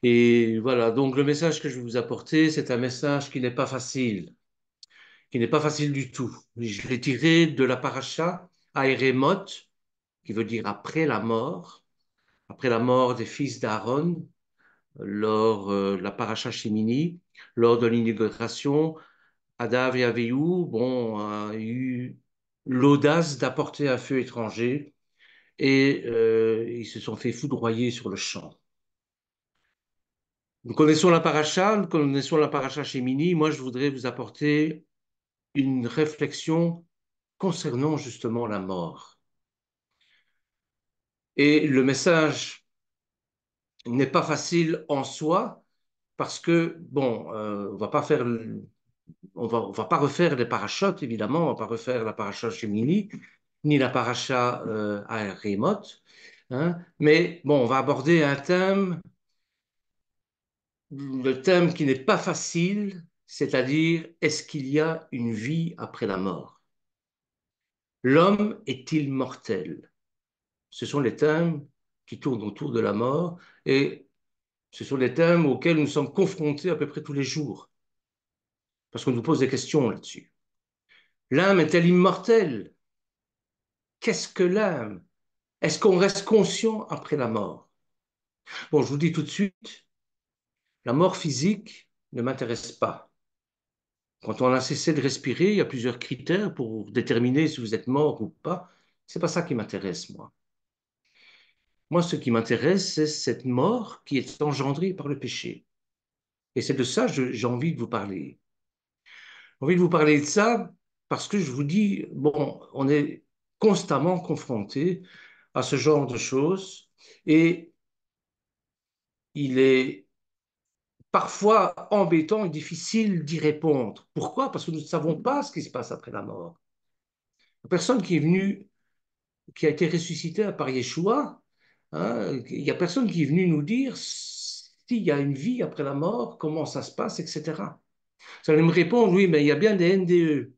Et voilà, donc le message que je vais vous apporter, c'est un message qui n'est pas facile du tout. Je l'ai tiré de la paracha Aéremot, qui veut dire après la mort des fils d'Aaron, lors de la paracha Shemini, lors de l'inauguration. Nadav et Avihu, bon, a eu l'audace d'apporter un feu étranger et ils se sont fait foudroyer sur le champ. Nous connaissons la paracha Shemini. Moi, je voudrais vous apporter une réflexion concernant justement la mort. Et le message n'est pas facile en soi parce que, bon, on va pas refaire les parachutes, évidemment, on va pas refaire la paracha Shemini, ni la paracha Remote, hein, mais bon, on va aborder un thème, le thème qui n'est pas facile, c'est-à-dire, est-ce qu'il y a une vie après la mort? L'homme est-il mortel? Ce sont les thèmes qui tournent autour de la mort et ce sont les thèmes auxquels nous sommes confrontés à peu près tous les jours, parce qu'on nous pose des questions là-dessus. L'âme est-elle immortelle? Qu'est-ce que l'âme? Est-ce qu'on reste conscient après la mort? Bon, je vous dis tout de suite, la mort physique ne m'intéresse pas. Quand on a cessé de respirer, il y a plusieurs critères pour déterminer si vous êtes mort ou pas. C'est pas ça qui m'intéresse, moi. Moi, ce qui m'intéresse, c'est cette mort qui est engendrée par le péché. Et c'est de ça que j'ai envie de vous parler. J'ai envie de vous parler de ça parce que je vous dis, bon, on est constamment confronté à ce genre de choses et il est parfois embêtant et difficile d'y répondre. Pourquoi? Parce que nous ne savons pas ce qui se passe après la mort. La personne qui est venue, qui a été ressuscitée par Yeshua, hein, il n'y a personne qui est venu nous dire s'il y a une vie après la mort, comment ça se passe, etc. Ça allait me répondre, oui, mais il y a bien des NDE.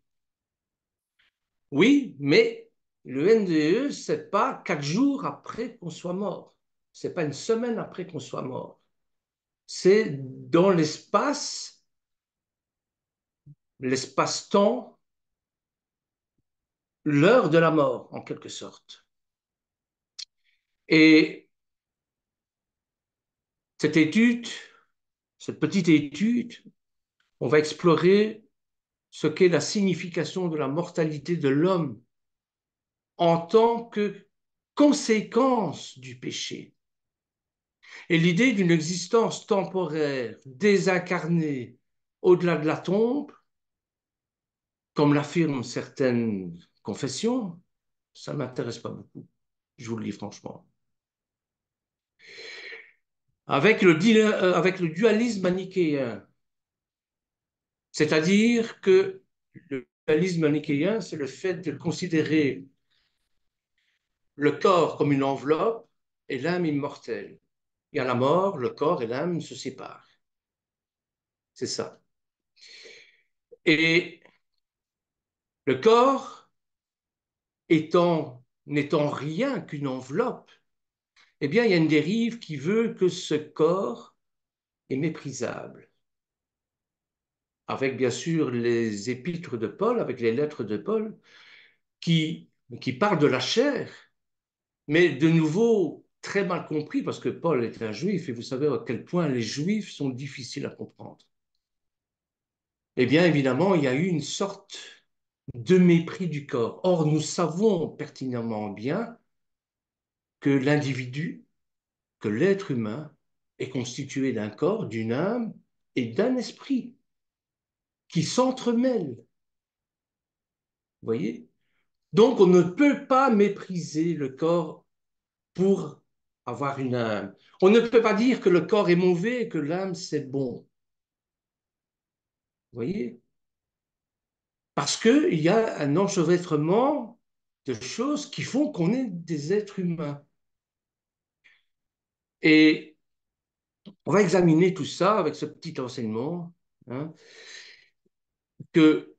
Oui, mais le NDE, c'est pas 4 jours après qu'on soit mort. C'est pas une semaine après qu'on soit mort. C'est dans l'espace-temps, l'heure de la mort, en quelque sorte. Et cette étude, cette petite étude, on va explorer ce qu'est la signification de la mortalité de l'homme en tant que conséquence du péché. Et l'idée d'une existence temporaire, désincarnée, au-delà de la tombe, comme l'affirment certaines confessions, ça ne m'intéresse pas beaucoup, je vous le dis franchement. Avec le dualisme manichéen, c'est-à-dire que le dualisme manichéen, c'est le fait de considérer le corps comme une enveloppe et l'âme immortelle. Et à la mort, le corps et l'âme se séparent. C'est ça. Et le corps n'étant rien qu'une enveloppe, eh bien, il y a une dérive qui veut que ce corps est méprisable. Avec bien sûr les épîtres de Paul, avec les lettres de Paul, qui parlent de la chair, mais de nouveau très mal compris parce que Paul est un juif et vous savez à quel point les juifs sont difficiles à comprendre. Eh bien, évidemment, il y a eu une sorte de mépris du corps. Or, nous savons pertinemment bien que l'individu, que l'être humain est constitué d'un corps, d'une âme et d'un esprit qui s'entremêlent. Vous voyez? Donc, on ne peut pas mépriser le corps pour avoir une âme. On ne peut pas dire que le corps est mauvais et que l'âme, c'est bon. Vous voyez? Parce qu'il y a un enchevêtrement de choses qui font qu'on est des êtres humains. Et on va examiner tout ça avec ce petit enseignement, hein, que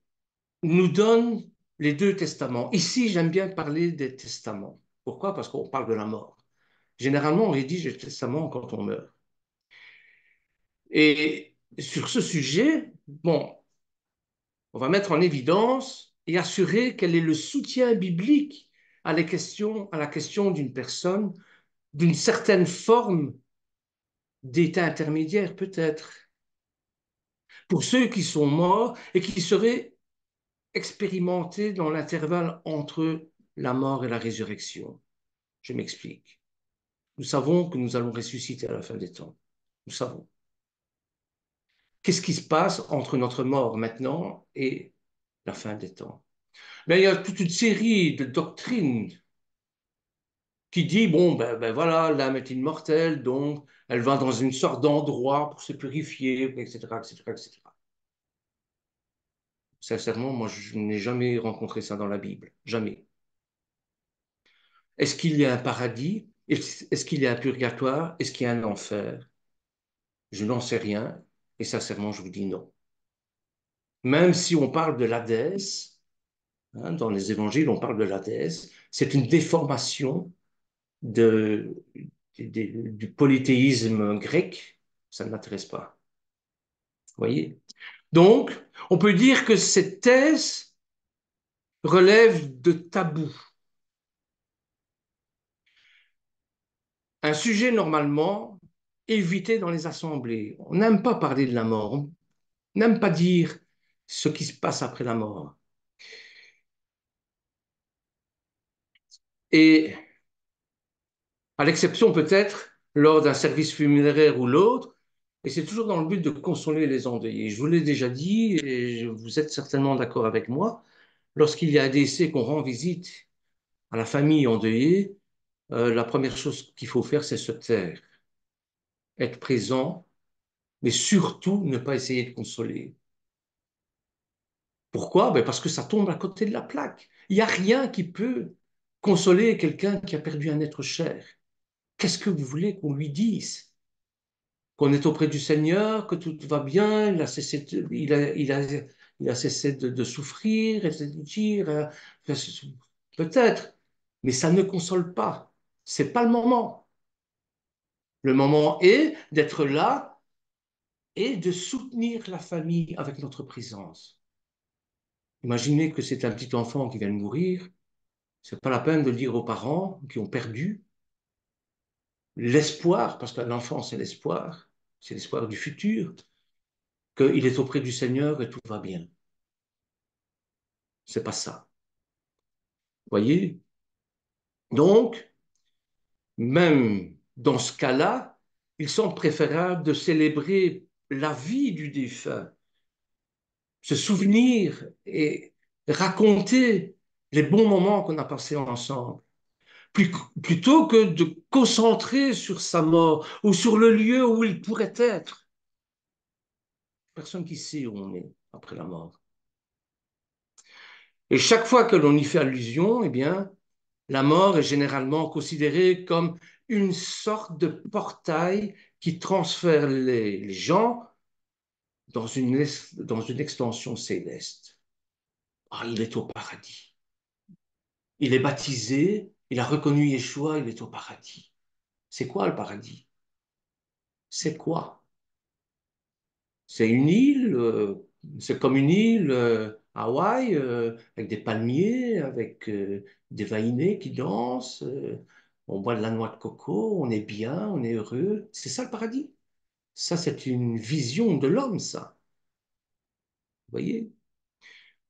nous donne les deux testaments. Ici, j'aime bien parler des testaments. Pourquoi? Parce qu'on parle de la mort. Généralement, on rédige les testaments quand on meurt. Et sur ce sujet, bon, on va mettre en évidence et assurer quel est le soutien biblique à la question d'une personne, d'une certaine forme d'état intermédiaire peut-être, pour ceux qui sont morts et qui seraient expérimentés dans l'intervalle entre la mort et la résurrection. Je m'explique. Nous savons que nous allons ressusciter à la fin des temps. Nous savons. Qu'est-ce qui se passe entre notre mort maintenant et la fin des temps? Mais il y a toute une série de doctrines qui dit, bon, ben voilà, l'âme est immortelle, donc elle va dans une sorte d'endroit pour se purifier, etc., etc., etc. Sincèrement, moi, je n'ai jamais rencontré ça dans la Bible. Jamais. Est-ce qu'il y a un paradis? Est-ce qu'il y a un purgatoire? Est-ce qu'il y a un enfer? Je n'en sais rien. Et sincèrement, je vous dis non. Même si on parle de l'Hadès, hein, dans les évangiles, on parle de l'Hadès, c'est une déformation de, du polythéisme grec. Ça ne m'intéresse pas. Vous voyez? Donc, on peut dire que cette thèse relève de tabou. Un sujet normalement évité dans les assemblées. On n'aime pas parler de la mort, on n'aime pas dire ce qui se passe après la mort. Et à l'exception peut-être lors d'un service funéraire ou l'autre, et c'est toujours dans le but de consoler les endeuillés. Je vous l'ai déjà dit, et vous êtes certainement d'accord avec moi, lorsqu'il y a un décès qu'on rend visite à la famille endeuillée, la première chose qu'il faut faire, c'est se taire, être présent, mais surtout ne pas essayer de consoler. Pourquoi? Ben parce que ça tombe à côté de la plaque. Il n'y a rien qui peut consoler quelqu'un qui a perdu un être cher. Qu'est-ce que vous voulez qu'on lui dise? Qu'on est auprès du Seigneur, que tout va bien, il a cessé de souffrir, et de dire, peut-être, mais ça ne console pas. C'est pas le moment. Le moment est d'être là et de soutenir la famille avec notre présence. Imaginez que c'est un petit enfant qui vient de mourir. C'est pas la peine de le dire aux parents qui ont perdu l'espoir, parce que l'enfant, c'est l'espoir du futur, qu'il est auprès du Seigneur et tout va bien. C'est pas ça. Voyez? Donc, même dans ce cas-là, il semble préférable de célébrer la vie du défunt, se souvenir et raconter les bons moments qu'on a passés ensemble, plutôt que de concentrer sur sa mort ou sur le lieu où il pourrait être. Personne qui sait où on est après la mort. Et chaque fois que l'on y fait allusion, eh bien, la mort est généralement considérée comme une sorte de portail qui transfère les gens dans une extension céleste. Ah, il est au paradis. Il est baptisé, il a reconnu Yeshua, il est au paradis. C'est quoi le paradis? C'est quoi? C'est une île, c'est comme une île, Hawaï, avec des palmiers, avec des vainés qui dansent, on boit de la noix de coco, on est bien, on est heureux. C'est ça le paradis. Ça, c'est une vision de l'homme, ça. Vous voyez?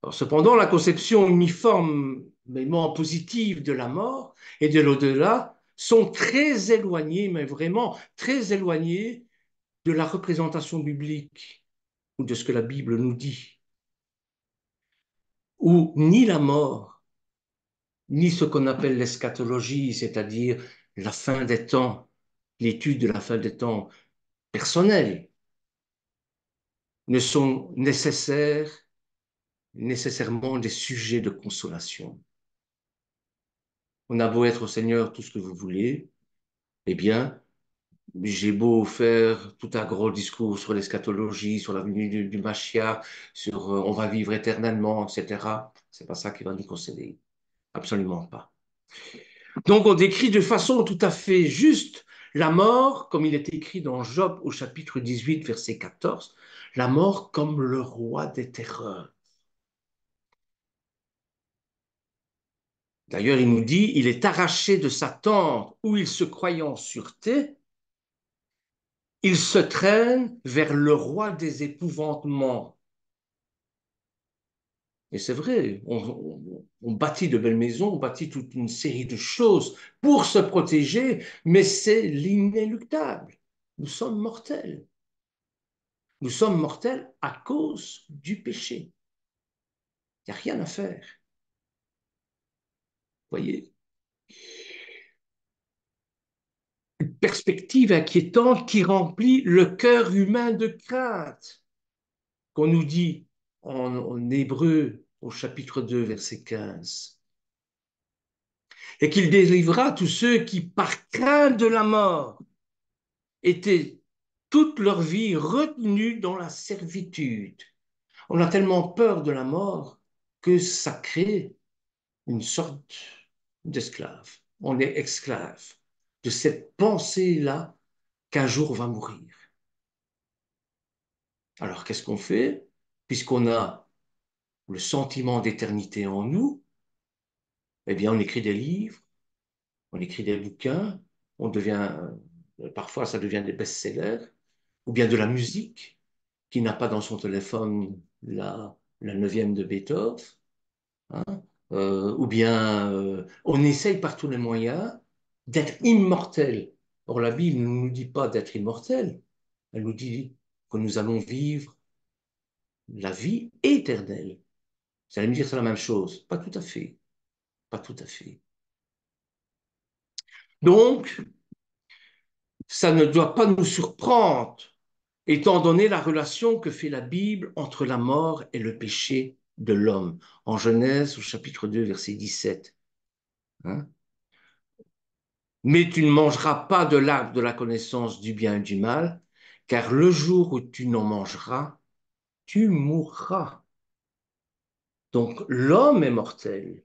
Alors, cependant, la conception uniformément positive de la mort et de l'au-delà sont très éloignées, mais vraiment très éloignées de la représentation biblique ou de ce que la Bible nous dit, où ni la mort, ni ce qu'on appelle l'eschatologie, c'est-à-dire la fin des temps, l'étude de la fin des temps personnelle, ne sont nécessairement des sujets de consolation. On a beau être au Seigneur tout ce que vous voulez, eh bien, j'ai beau faire tout un gros discours sur l'eschatologie, sur la venue du Mashiach, sur on va vivre éternellement, etc. C'est pas ça qui va nous consoler. Absolument pas. Donc, on décrit de façon tout à fait juste La mort, comme il est écrit dans Job au chapitre 18, verset 14, la mort comme le roi des terreurs. D'ailleurs, il nous dit, il est arraché de sa tente où il se croyait en sûreté, il se traîne vers le roi des épouvantements. Et c'est vrai, on bâtit de belles maisons, on bâtit toute une série de choses pour se protéger, mais c'est l'inéluctable. Nous sommes mortels. Nous sommes mortels à cause du péché. Il n'y a rien à faire. Vous voyez? Une perspective inquiétante qui remplit le cœur humain de crainte, qu'on nous dit en Hébreu au chapitre 2, verset 15. Et qu'il délivrera tous ceux qui, par crainte de la mort, étaient toute leur vie retenus dans la servitude. On a tellement peur de la mort que ça crée une sorte d'esclave. On est esclave de cette pensée-là qu'un jour on va mourir. Alors qu'est-ce qu'on fait? Puisqu'on a le sentiment d'éternité en nous, eh bien on écrit des livres, on écrit des bouquins, on devient, parfois ça devient des best-sellers, ou bien de la musique, qui n'a pas dans son téléphone la neuvième de Beethoven, hein, ou bien on essaye par tous les moyens d'être immortel. Or, la Bible ne nous dit pas d'être immortel, elle nous dit que nous allons vivre la vie éternelle. Vous allez me dire que c'est la même chose. Pas tout à fait. Pas tout à fait. Donc, ça ne doit pas nous surprendre, étant donné la relation que fait la Bible entre la mort et le péché de l'homme. En Genèse, au chapitre 2, verset 17. Hein? Mais tu ne mangeras pas de l'arbre de la connaissance du bien et du mal, car le jour où tu n'en mangeras, tu mourras. Donc l'homme est mortel.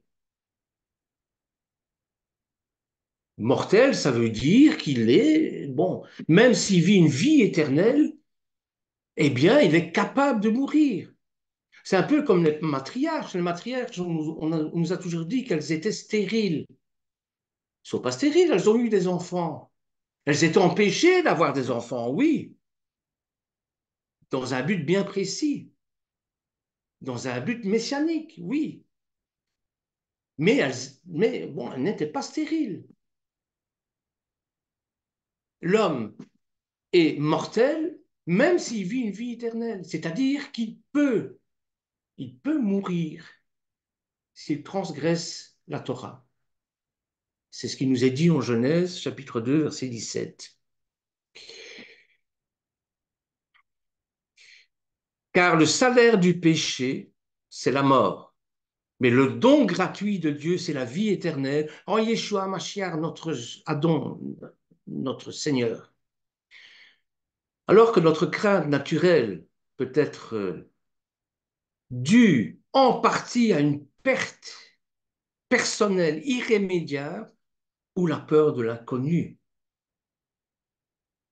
Mortel, ça veut dire qu'il est, bon, même s'il vit une vie éternelle, eh bien, il est capable de mourir. C'est un peu comme les matriarches. Les matriarches, on nous a toujours dit qu'elles étaient stériles. Elles ne sont pas stériles, elles ont eu des enfants. Elles étaient empêchées d'avoir des enfants, oui, dans un but bien précis, dans un but messianique, oui. Mais bon, elles n'étaient pas stériles. L'homme est mortel, même s'il vit une vie éternelle. C'est-à-dire il peut mourir s'il transgresse la Torah. C'est ce qui nous est dit en Genèse, chapitre 2, verset 17. Car le salaire du péché, c'est la mort. Mais le don gratuit de Dieu, c'est la vie éternelle en Yeshua Mashiach, notre Adon, notre Seigneur. Alors que notre crainte naturelle peut être due en partie à une perte personnelle irrémédiable ou la peur de l'inconnu.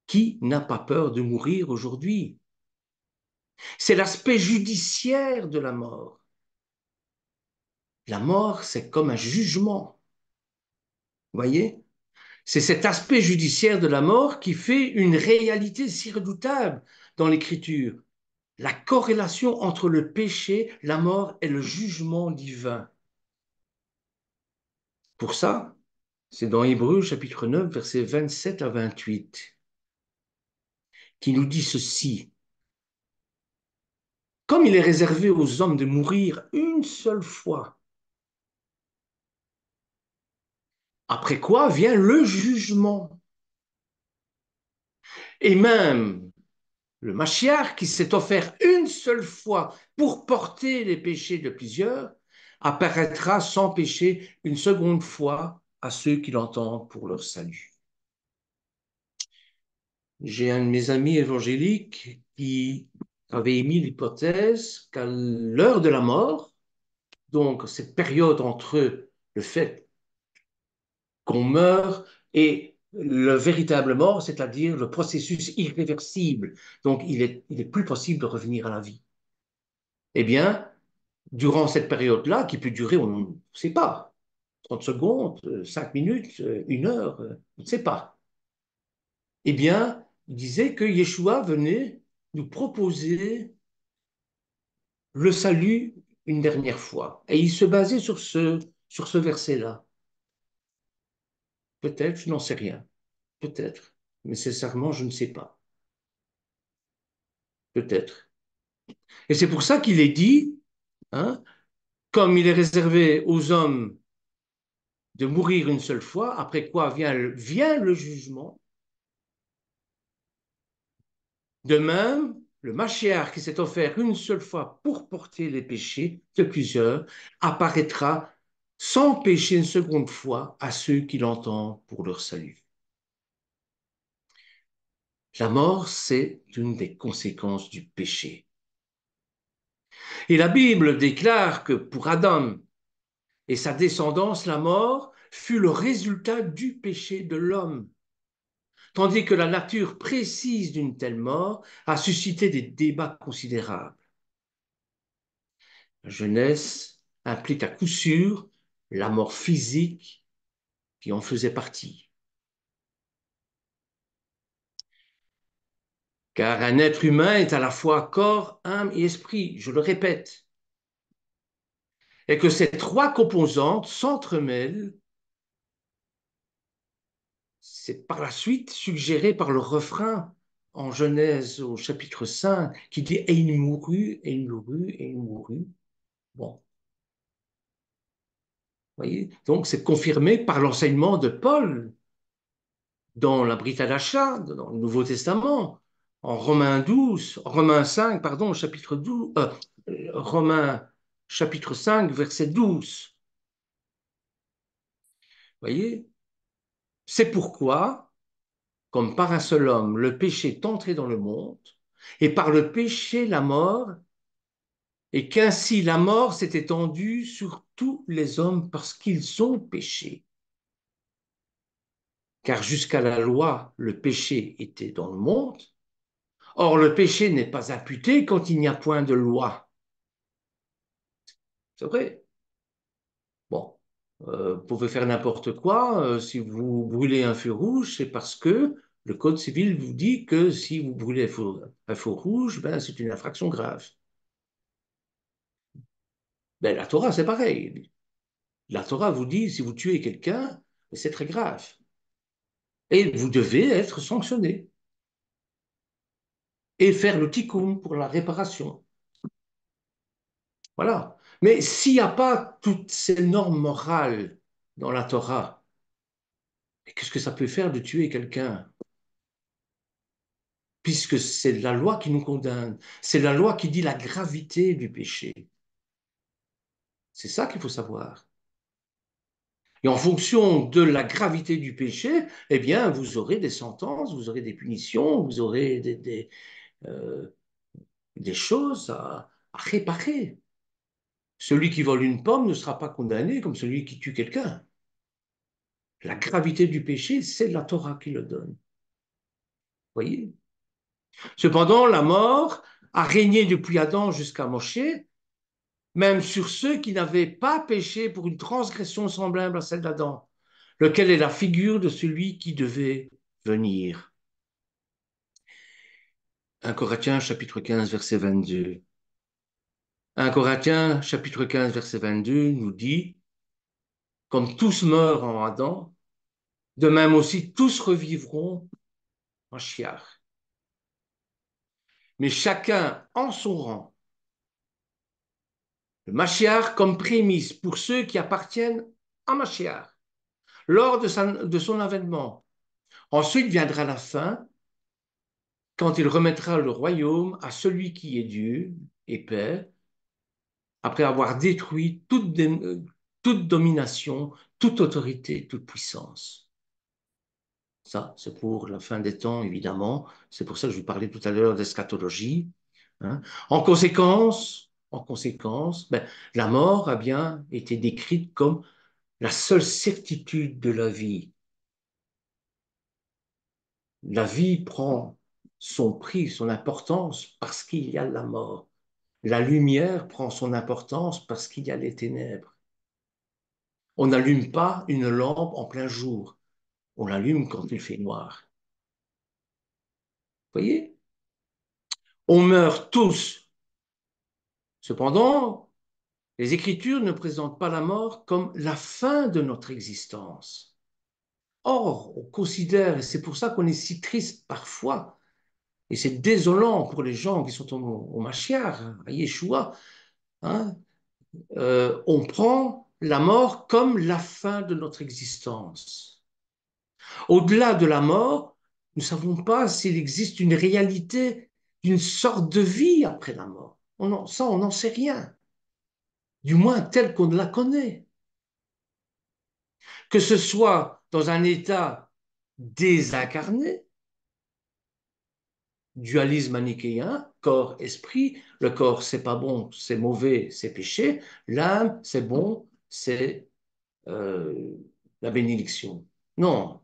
Qui n'a pas peur de mourir aujourd'hui? C'est l'aspect judiciaire de la mort. La mort, c'est comme un jugement. Vous voyez? C'est cet aspect judiciaire de la mort qui fait une réalité si redoutable dans l'Écriture. La corrélation entre le péché, la mort et le jugement divin. Pour ça, c'est dans Hébreux chapitre 9, versets 27 à 28, qui nous dit ceci. Comme il est réservé aux hommes de mourir une seule fois, après quoi vient le jugement. Et même le Mashiach, qui s'est offert une seule fois pour porter les péchés de plusieurs, apparaîtra sans péché une seconde fois à ceux qui l'entendent pour leur salut. J'ai un de mes amis évangéliques qui avait émis l'hypothèse qu'à l'heure de la mort, donc cette période entre le fait qu'on meurt et le véritable mort, c'est-à-dire le processus irréversible. Donc, il est plus possible de revenir à la vie. Eh bien, durant cette période-là, qui peut durer, on ne sait pas, 30 secondes, 5 minutes, 1 heure, on ne sait pas. Eh bien, il disait que Yeshua venait nous proposer le salut une dernière fois. Et il se basait sur ce verset-là. Peut-être, je n'en sais rien. Peut-être. Mais sincèrement, je ne sais pas. Peut-être. Et c'est pour ça qu'il est dit, hein, comme il est réservé aux hommes de mourir une seule fois, après quoi vient le jugement. De même, le Mashiach qui s'est offert une seule fois pour porter les péchés de plusieurs apparaîtra sans péché une seconde fois à ceux qui l'entendent pour leur salut. La mort, c'est une des conséquences du péché. Et la Bible déclare que pour Adam et sa descendance, la mort fut le résultat du péché de l'homme, tandis que la nature précise d'une telle mort a suscité des débats considérables. La jeunesse implique à coup sûr la mort physique qui en faisait partie. Car un être humain est à la fois corps, âme et esprit, je le répète, et que ces trois composantes s'entremêlent. C'est par la suite suggéré par le refrain en Genèse au chapitre 5 qui dit et il mourut, et il mourut, et il mourut. Bon, voyez, donc c'est confirmé par l'enseignement de Paul dans la Brita d'Acha, dans le Nouveau Testament, en Romains 5, pardon, chapitre 12, Romains chapitre 5, verset 12. Voyez, c'est pourquoi, comme par un seul homme, le péché est entré dans le monde, et par le péché, la mort, et qu'ainsi la mort s'est étendue sur tous les hommes parce qu'ils ont péché. Car jusqu'à la loi, le péché était dans le monde. Or, le péché n'est pas imputé quand il n'y a point de loi. C'est vrai. Bon, vous pouvez faire n'importe quoi. Si vous brûlez un feu rouge, c'est parce que le Code civil vous dit que si vous brûlez un feu rouge, ben, c'est une infraction grave. Ben, la Torah, c'est pareil. La Torah vous dit, si vous tuez quelqu'un, c'est très grave. Et vous devez être sanctionné et faire le tikkun pour la réparation. Voilà. Mais s'il n'y a pas toutes ces normes morales dans la Torah, qu'est-ce que ça peut faire de tuer quelqu'un? Puisque c'est la loi qui nous condamne, c'est la loi qui dit la gravité du péché. C'est ça qu'il faut savoir. Et en fonction de la gravité du péché, eh bien, vous aurez des sentences, vous aurez des punitions, vous aurez euh, des choses à réparer. Celui qui vole une pomme ne sera pas condamné comme celui qui tue quelqu'un. La gravité du péché, c'est la Torah qui le donne. Voyez? Cependant, la mort a régné depuis Adam jusqu'à Moshe, même sur ceux qui n'avaient pas péché pour une transgression semblable à celle d'Adam, lequel est la figure de celui qui devait venir. 1 Corinthiens chapitre 15, verset 22. 1 Corinthiens chapitre 15, verset 22 nous dit, comme tous meurent en Adam, de même aussi tous revivront en Chiar. Mais chacun en son rang. Le Mashiach comme prémisse pour ceux qui appartiennent à Mashiach lors de son avènement. Ensuite viendra la fin quand il remettra le royaume à celui qui est Dieu et Père, après avoir détruit toute domination, toute autorité, toute puissance. Ça, c'est pour la fin des temps, évidemment. C'est pour ça que je vous parlais tout à l'heure d'eschatologie. Hein. En conséquence, ben, la mort a bien été décrite comme la seule certitude de la vie. La vie prend son prix, son importance parce qu'il y a la mort. La lumière prend son importance parce qu'il y a les ténèbres. On n'allume pas une lampe en plein jour. On l'allume quand il fait noir. Vous voyez? On meurt tous. Cependant, les Écritures ne présentent pas la mort comme la fin de notre existence. Or, on considère, et c'est pour ça qu'on est si triste parfois, et c'est désolant pour les gens qui sont au Mashiach, à Yeshua, hein, on prend la mort comme la fin de notre existence. Au-delà de la mort, nous ne savons pas s'il existe une réalité, une sorte de vie après la mort. Ça, on n'en sait rien, du moins telle qu'on la connaît. Que ce soit dans un état désincarné, dualisme manichéen, corps-esprit, le corps c'est pas bon, c'est mauvais, c'est péché, l'âme c'est bon, c'est euh, la bénédiction. Non,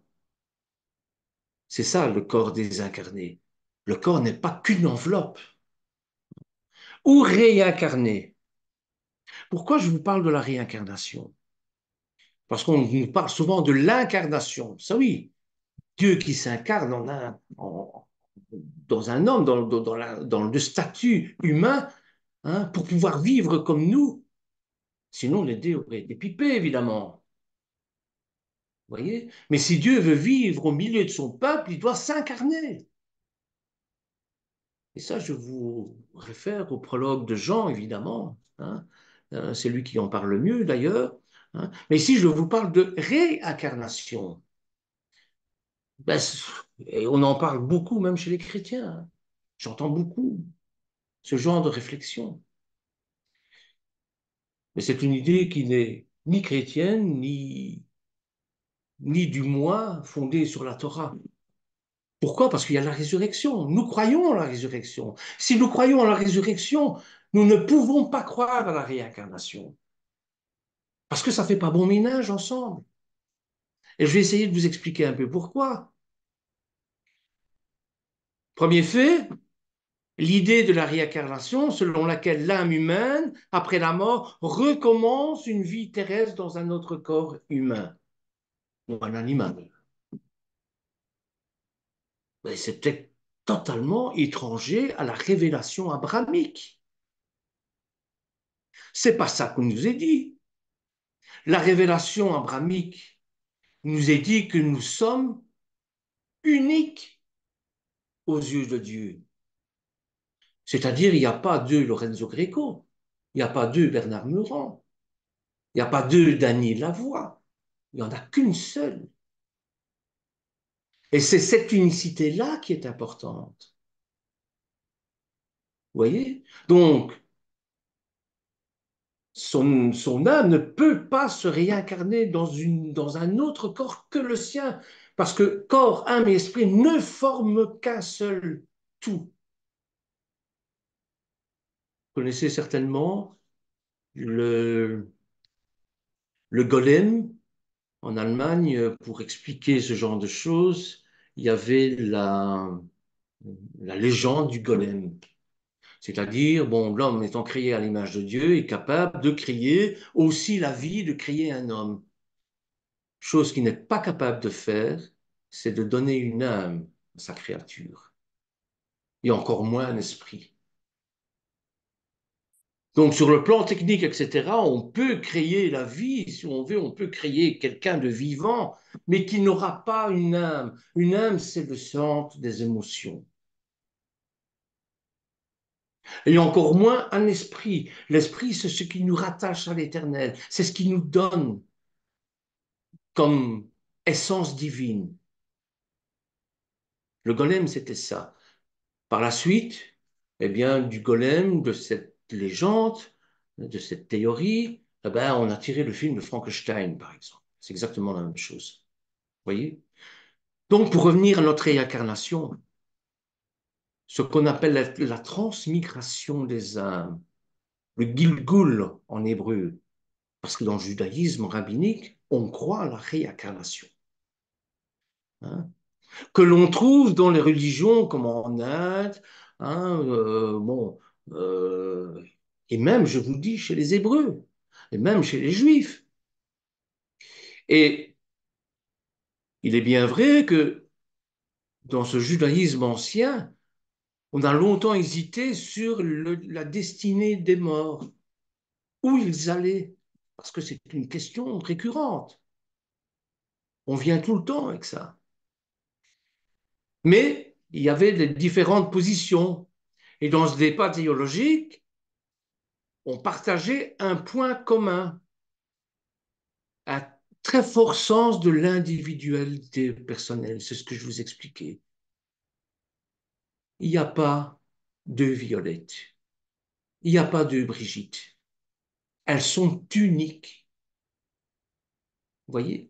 c'est ça le corps désincarné. Le corps n'est pas qu'une enveloppe. Ou réincarné. Pourquoi je vous parle de la réincarnation? Parce qu'on nous parle souvent de l'incarnation. Ça oui, Dieu qui s'incarne dans un homme, dans le statut humain, hein, pour pouvoir vivre comme nous. Sinon, les dés auraient été pipés, évidemment. Vous voyez? Mais si Dieu veut vivre au milieu de son peuple, il doit s'incarner. Et ça, je vous réfère au prologue de Jean, évidemment. Hein. C'est lui qui en parle le mieux, d'ailleurs. Hein. Mais ici, je vous parle de réincarnation. Ben, et on en parle beaucoup, même chez les chrétiens. Hein. J'entends beaucoup ce genre de réflexion. Mais c'est une idée qui n'est ni chrétienne, ni du moins fondée sur la Torah. Pourquoi? Parce qu'il y a la résurrection. Nous croyons en la résurrection. Si nous croyons en la résurrection, nous ne pouvons pas croire à la réincarnation. Parce que ça ne fait pas bon ménage ensemble. Et je vais essayer de vous expliquer un peu pourquoi. Premier fait, l'idée de la réincarnation selon laquelle l'âme humaine, après la mort, recommence une vie terrestre dans un autre corps humain ou un animal. Mais c'était totalement étranger à la révélation abrahamique. C'est pas ça qu'on nous est dit. La révélation abrahamique nous est dit que nous sommes uniques aux yeux de Dieu. C'est-à-dire, il n'y a pas deux Lorenzo Greco, il n'y a pas deux Bernard Meurant, il n'y a pas deux Daniel Lavoie, il n'y en a qu'une seule. Et c'est cette unicité-là qui est importante. Vous voyez? Donc, son âme ne peut pas se réincarner dans un autre corps que le sien, parce que corps, âme et esprit ne forment qu'un seul tout. Vous connaissez certainement le golem en Allemagne. Pour expliquer ce genre de choses, il y avait la légende du golem. C'est-à-dire, bon, l'homme étant créé à l'image de Dieu est capable de créer aussi la vie, de créer un homme. Chose qu'il n'est pas capable de faire, c'est de donner une âme à sa créature, et encore moins un esprit. Donc, sur le plan technique, etc., on peut créer la vie, si on veut, on peut créer quelqu'un de vivant, mais qui n'aura pas une âme. Une âme, c'est le centre des émotions. Et encore moins un esprit. L'esprit, c'est ce qui nous rattache à l'éternel. C'est ce qui nous donne comme essence divine. Le golem, c'était ça. Par la suite, eh bien, du golem, de cette légende, de cette théorie, eh ben, on a tiré le film de Frankenstein, par exemple. C'est exactement la même chose. Vous voyez? Donc, pour revenir à notre réincarnation, ce qu'on appelle la transmigration des âmes, le Gilgul en hébreu, parce que dans le judaïsme rabbinique, on croit à la réincarnation. Hein. que l'on trouve dans les religions comme en Inde, hein, bon, euh, et même, je vous dis, chez les Hébreux, et même chez les Juifs. Et il est bien vrai que dans ce judaïsme ancien, on a longtemps hésité sur la destinée des morts, où ils allaient, parce que c'est une question récurrente. On vient tout le temps avec ça. Mais il y avait des différentes positions. Et dans ce débat théologique, on partageait un point commun, un très fort sens de l'individualité personnelle. C'est ce que je vous expliquais. Il n'y a pas de Violette. Il n'y a pas de Brigitte. Elles sont uniques. Vous voyez?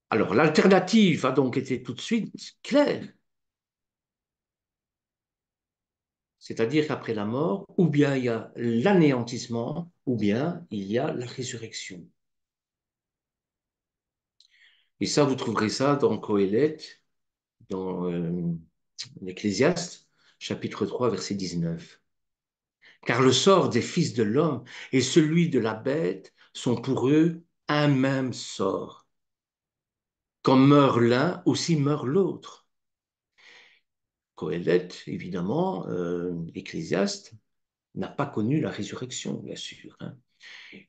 Alors, l'alternative a donc été tout de suite claire. C'est-à-dire qu'après la mort, ou bien il y a l'anéantissement, ou bien il y a la résurrection. Et ça, vous trouverez ça dans Coëlette, dans l'Ecclésiaste, chapitre 3, verset 19. Car le sort des fils de l'homme et celui de la bête sont pour eux un même sort. Comme meurt l'un, aussi meurt l'autre. Coëlette, évidemment, Ecclésiaste, n'a pas connu la résurrection, bien sûr, hein.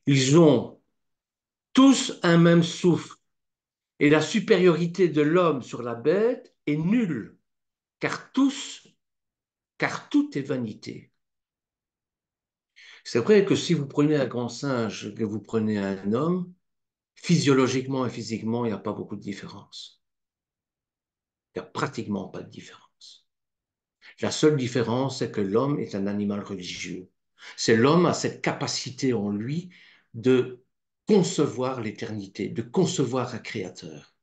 Ils ont tous un même souffle, et la supériorité de l'homme sur la bête est nulle, car car tout est vanité. C'est vrai que si vous prenez un grand singe, que vous prenez un homme, physiologiquement et physiquement, il n'y a pas beaucoup de différence. Il n'y a pratiquement pas de différence. La seule différence, c'est que l'homme est un animal religieux. C'est l'homme a cette capacité en lui de concevoir l'éternité, de concevoir un créateur.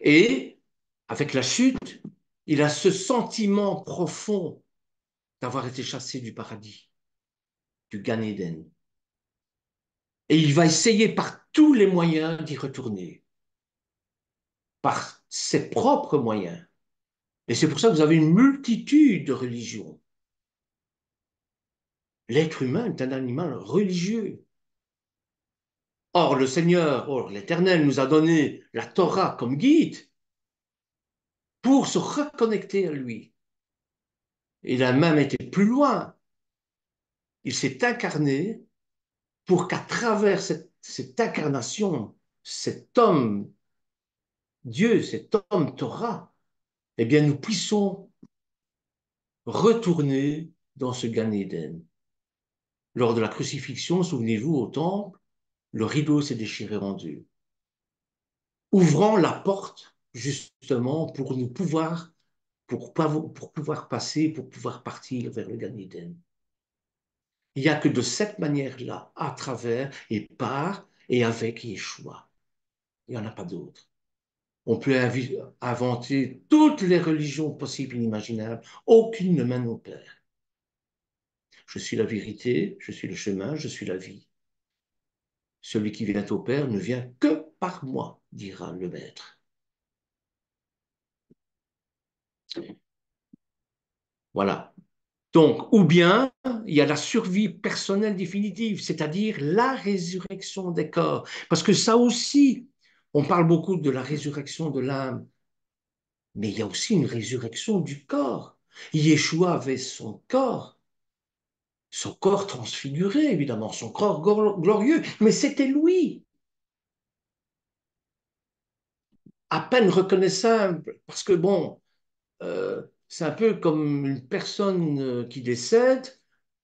Et avec la chute, il a ce sentiment profond d'avoir été chassé du paradis, du Gan Eden. Et il va essayer par tous les moyens d'y retourner, par ses propres moyens. Et c'est pour ça que vous avez une multitude de religions. L'être humain est un animal religieux. Or, le Seigneur, or l'Éternel nous a donné la Torah comme guide pour se reconnecter à lui. Il a même été plus loin. Il s'est incarné pour qu'à travers cette incarnation, cet homme Dieu, cet homme Torah, eh bien, nous puissions retourner dans ce Gan Eden. Lors de la crucifixion, souvenez-vous, au temple, le rideau s'est déchiré en deux, ouvrant la porte justement pour nous pouvoir, pour pouvoir passer, pour pouvoir partir vers le Gan Eden. Il n'y a que de cette manière-là, à travers et par et avec Yeshua. Il n'y en a pas d'autre. On peut inventer toutes les religions possibles et inimaginables. Aucune ne mène au Père. Je suis la vérité, je suis le chemin, je suis la vie. Celui qui vient au Père ne vient que par moi, dira le Maître. Voilà. Donc, ou bien il y a la survie personnelle définitive, c'est-à-dire la résurrection des corps. Parce que ça aussi, on parle beaucoup de la résurrection de l'âme, mais il y a aussi une résurrection du corps. Yeshua avait son corps transfiguré, évidemment, son corps glorieux, mais c'était lui, à peine reconnaissable, parce que bon, c'est un peu comme une personne qui décède,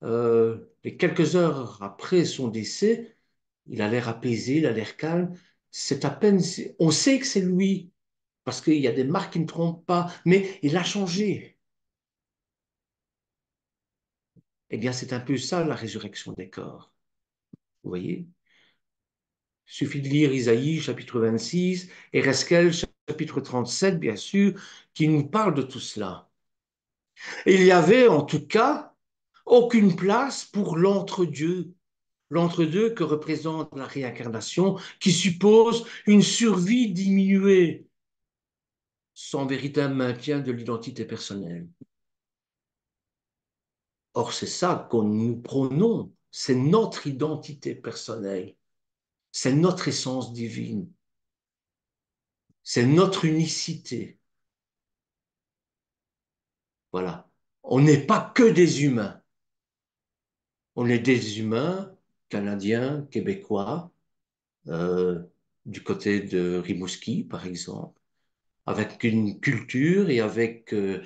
et quelques heures après son décès, il a l'air apaisé, il a l'air calme, c'est à peine, on sait que c'est lui, parce qu'il y a des marques qui ne trompent pas, mais il a changé. Eh bien, c'est un peu ça la résurrection des corps. Vous voyez? Il suffit de lire Isaïe, chapitre 26, et Reskel, chapitre 37, bien sûr, qui nous parle de tout cela. Et il y avait, en tout cas, aucune place pour l'entre-Dieu. l'entre-deux que représente la réincarnation, qui suppose une survie diminuée, sans véritable maintien de l'identité personnelle. Or, c'est ça que nous prônons, c'est notre identité personnelle, c'est notre essence divine, c'est notre unicité. Voilà. On n'est pas que des humains, on est des humains canadiens, québécois, euh, du côté de Rimouski, par exemple, avec une culture et avec euh,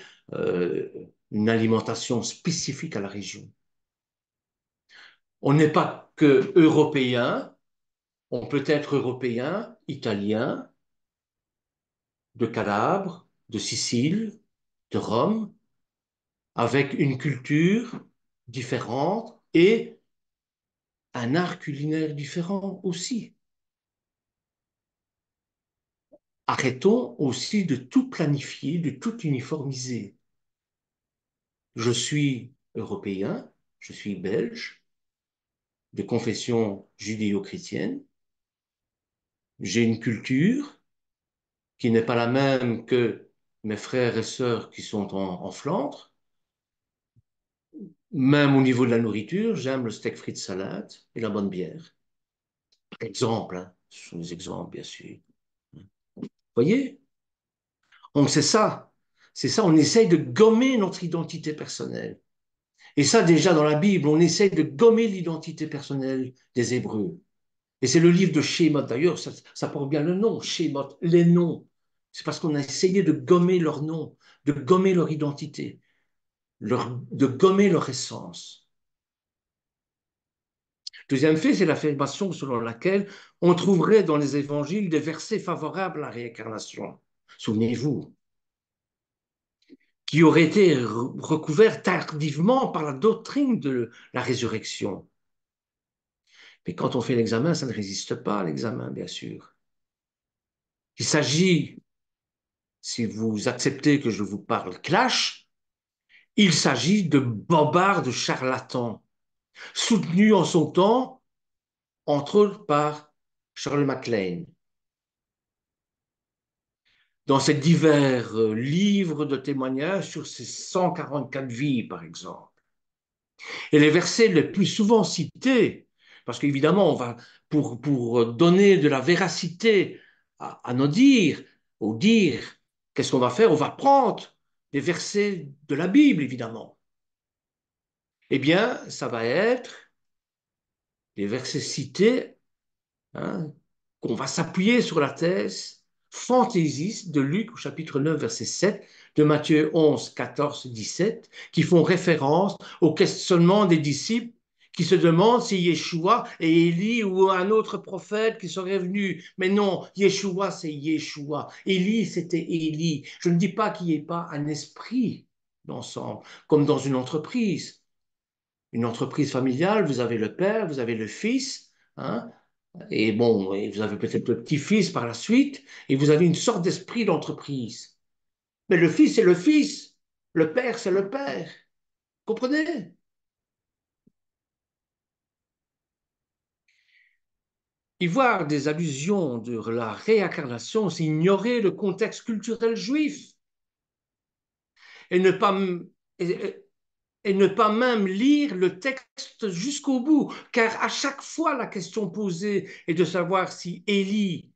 une alimentation spécifique à la région. On n'est pas que européens, on peut être européen, italien, de Calabre, de Sicile, de Rome, avec une culture différente et un art culinaire différent aussi. Arrêtons aussi de tout planifier, de tout uniformiser. Je suis européen, je suis belge, de confession judéo-chrétienne, j'ai une culture qui n'est pas la même que mes frères et sœurs qui sont en Flandre. Même au niveau de la nourriture, j'aime le steak frites salade et la bonne bière. Exemple, hein, ce sont des exemples, bien sûr. Vous voyez? Donc c'est ça, on essaye de gommer notre identité personnelle. Et ça, déjà dans la Bible, on essaye de gommer l'identité personnelle des Hébreux. Et c'est le livre de Shemot, d'ailleurs, ça porte bien le nom, Shemot, les noms. C'est parce qu'on a essayé de gommer leurs noms, de gommer leur identité, de gommer leur essence. Deuxième fait, c'est l'affirmation selon laquelle on trouverait dans les évangiles des versets favorables à la réincarnation. Souvenez-vous, qui auraient été recouverts tardivement par la doctrine de la résurrection. Mais quand on fait l'examen, ça ne résiste pas à l'examen, bien sûr. Il s'agit, si vous acceptez que je vous parle clash, il s'agit de bobards de charlatans, soutenus en son temps, entre autres par Charles MacLean. Dans ces divers livres de témoignages sur ces 144 vies, par exemple. Et les versets les plus souvent cités, parce qu'évidemment, on va, pour donner de la véracité à nos dires, aux dires, qu'est-ce qu'on va faire? On va prendre des versets de la Bible, évidemment. Eh bien, ça va être les versets cités, hein, qu'on va s'appuyer sur la thèse fantaisiste de Luc au chapitre 9, verset 7, de Matthieu 11, 14, 17, qui font référence au questionnement des disciples qui se demandent si Yeshua est Élie ou un autre prophète qui serait venu. Mais non, Yeshua, c'est Yeshua. Élie, c'était Élie. Je ne dis pas qu'il n'y ait pas un esprit d'ensemble, comme dans une entreprise. Une entreprise familiale, vous avez le père, vous avez le fils, hein, et bon, et vous avez peut-être le petit-fils par la suite, et vous avez une sorte d'esprit d'entreprise. Mais le fils, c'est le fils. Le père, c'est le père. Comprenez? Y voir des allusions de la réincarnation, c'est ignorer le contexte culturel juif et ne pas, et, et ne pas même lire le texte jusqu'au bout, car à chaque fois la question posée est de savoir si Élie,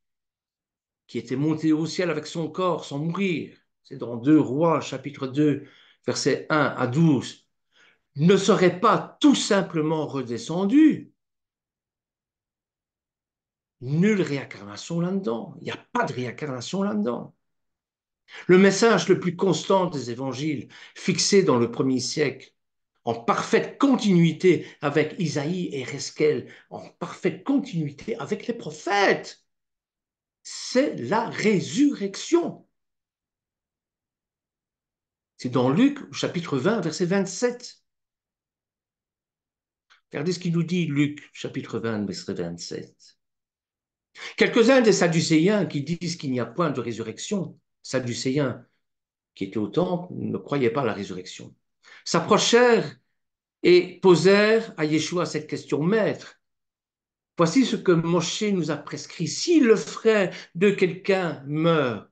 qui était monté au ciel avec son corps sans mourir, c'est dans 2 Rois, chapitre 2, versets 1 à 12, ne serait pas tout simplement redescendu. Nulle réincarnation là-dedans. Il n'y a pas de réincarnation là-dedans. Le message le plus constant des évangiles, fixé dans le premier siècle, en parfaite continuité avec Isaïe et Reskel, en parfaite continuité avec les prophètes, c'est la résurrection. C'est dans Luc, chapitre 20, verset 27. Regardez ce qu'il nous dit, Luc, chapitre 20, verset 27. Quelques-uns des Sadducéens qui disent qu'il n'y a point de résurrection, Sadducéens qui étaient au temple, ne croyaient pas à la résurrection, s'approchèrent et posèrent à Yeshua cette question, Maître, Voici ce que Moshe nous a prescrit. Si le frère de quelqu'un meurt,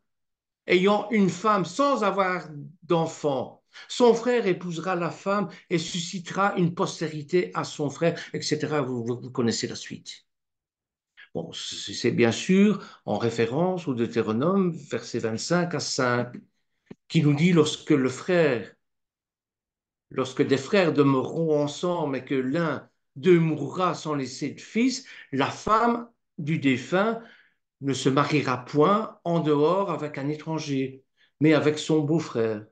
ayant une femme sans avoir d'enfant, son frère épousera la femme et suscitera une postérité à son frère, etc. Vous connaissez la suite. Bon, c'est bien sûr en référence au Deutéronome, verset 25 à 5, qui nous dit lorsque des frères demeureront ensemble et que l'un d'eux mourra sans laisser de fils, la femme du défunt ne se mariera point en dehors avec un étranger, mais avec son beau-frère.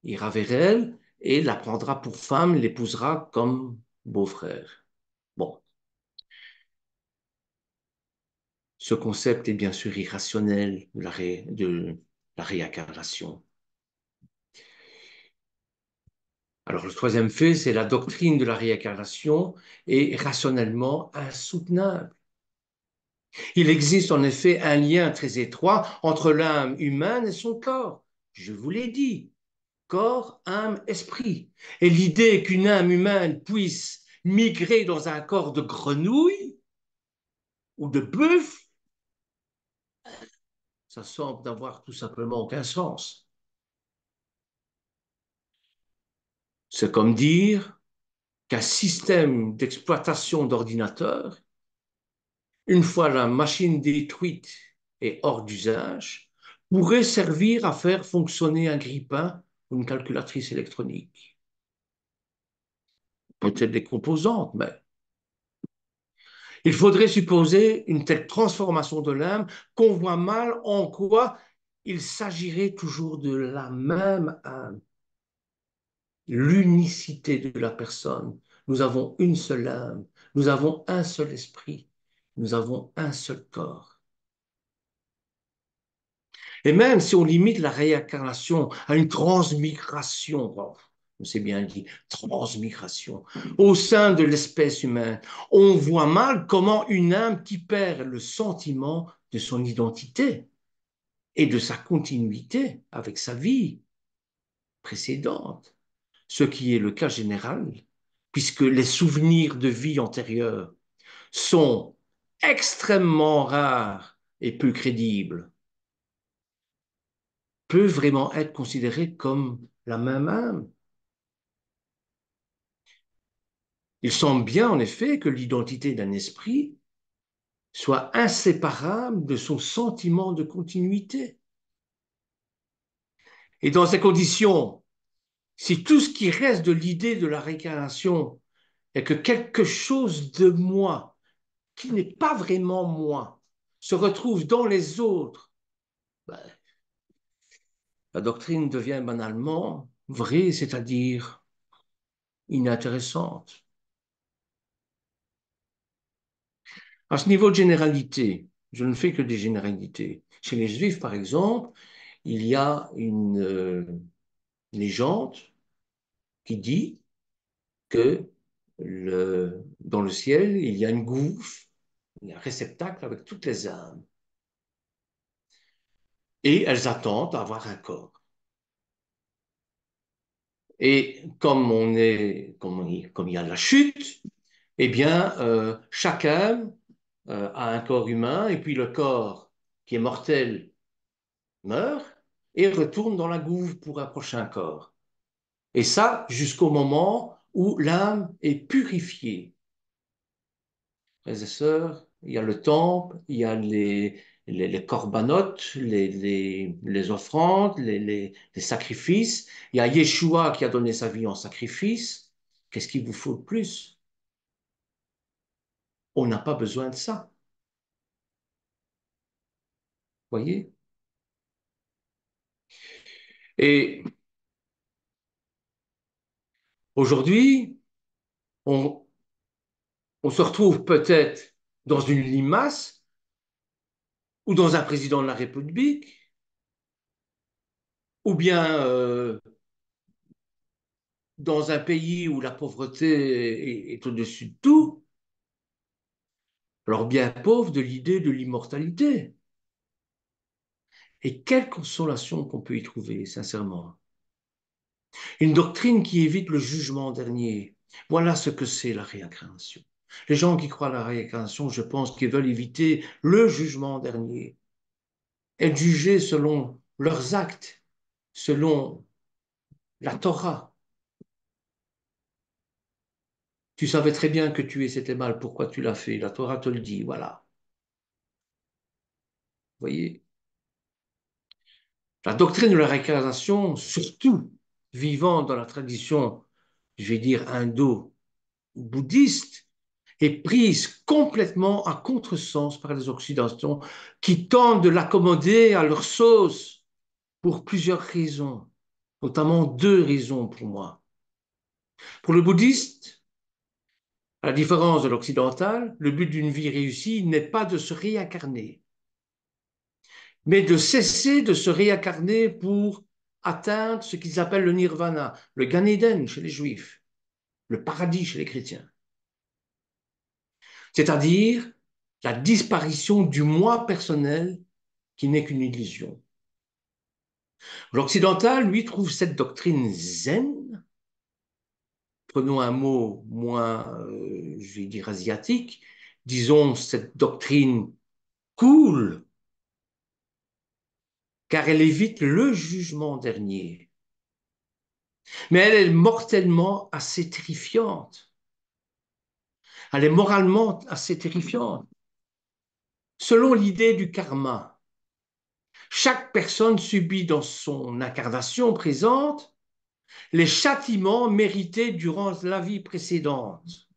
Il ira vers elle et la prendra pour femme, l'épousera comme beau-frère. Bon, ce concept est bien sûr irrationnel de la réincarnation. Alors, le troisième fait, c'est la doctrine de la réincarnation est rationnellement insoutenable. Il existe en effet un lien très étroit entre l'âme humaine et son corps. Je vous l'ai dit, corps, âme, esprit. Et l'idée qu'une âme humaine puisse migrer dans un corps de grenouille ou de bœuf, ça semble n'avoir tout simplement aucun sens. C'est comme dire qu'un système d'exploitation d'ordinateur, une fois la machine détruite et hors d'usage, pourrait servir à faire fonctionner un grille-pain ou une calculatrice électronique. Peut-être des composantes, mais il faudrait supposer une telle transformation de l'âme qu'on voit mal en quoi il s'agirait toujours de la même âme, l'unicité de la personne. Nous avons une seule âme, nous avons un seul esprit, nous avons un seul corps. Et même si on limite la réincarnation à une transmigration, oh, c'est bien dit, transmigration, au sein de l'espèce humaine, on voit mal comment une âme qui perd le sentiment de son identité et de sa continuité avec sa vie précédente, ce qui est le cas général, puisque les souvenirs de vie antérieure sont extrêmement rares et peu crédibles, peut vraiment être considéré comme la même âme. Il semble bien, en effet, que l'identité d'un esprit soit inséparable de son sentiment de continuité. Et dans ces conditions, si tout ce qui reste de l'idée de la réincarnation est que quelque chose de moi, qui n'est pas vraiment moi, se retrouve dans les autres, ben, la doctrine devient banalement vraie, c'est-à-dire inintéressante. À ce niveau de généralité, je ne fais que des généralités. Chez les Juifs, par exemple, il y a une légende qui dit que dans le ciel, il y a une gouffre, il y a un réceptacle avec toutes les âmes. Et elles attendent à avoir un corps. Et comme il y a la chute, eh bien, chaque âme a un corps humain, et puis le corps qui est mortel meurt et retourne dans la gouffre pour un prochain corps. Et ça, jusqu'au moment où l'âme est purifiée. Frères et sœurs, il y a le temple, il y a les corbanotes, les offrandes, les sacrifices. Il y a Yeshua qui a donné sa vie en sacrifice. Qu'est-ce qu'il vous faut de plus? On n'a pas besoin de ça. Voyez? Et aujourd'hui, on, on se retrouve peut-être dans une limace ou dans un président de la République, ou bien dans un pays où la pauvreté est au-dessus de tout, alors bien pauvre de l'idée de l'immortalité. Et quelle consolation qu'on peut y trouver, sincèrement. Une doctrine qui évite le jugement dernier. Voilà ce que c'est la réincarnation. Les gens qui croient à la réincarnation, je pense qu'ils veulent éviter le jugement dernier, être jugés selon leurs actes, selon la Torah. Tu savais très bien que tu es, c'était mal, pourquoi tu l'as fait? La Torah te le dit, voilà. Vous voyez? La doctrine de la réincarnation, surtout vivant dans la tradition, je vais dire, indo-bouddhiste, est prise complètement à contresens par les Occidentaux qui tentent de l'accommoder à leur sauce pour plusieurs raisons, notamment deux raisons pour moi. Pour le bouddhiste, à la différence de l'occidental, le but d'une vie réussie n'est pas de se réincarner, mais de cesser de se réincarner pour atteindre ce qu'ils appellent le nirvana, le Gan Eden chez les juifs, le paradis chez les chrétiens. C'est-à-dire la disparition du moi personnel qui n'est qu'une illusion. L'occidental, lui, trouve cette doctrine zen, prenons un mot moins, je vais dire, asiatique, disons cette doctrine cool, car elle évite le jugement dernier. Mais elle est mortellement assez terrifiante. Elle est moralement assez terrifiante. Selon l'idée du karma, chaque personne subit dans son incarnation présente les châtiments mérités durant la vie précédente.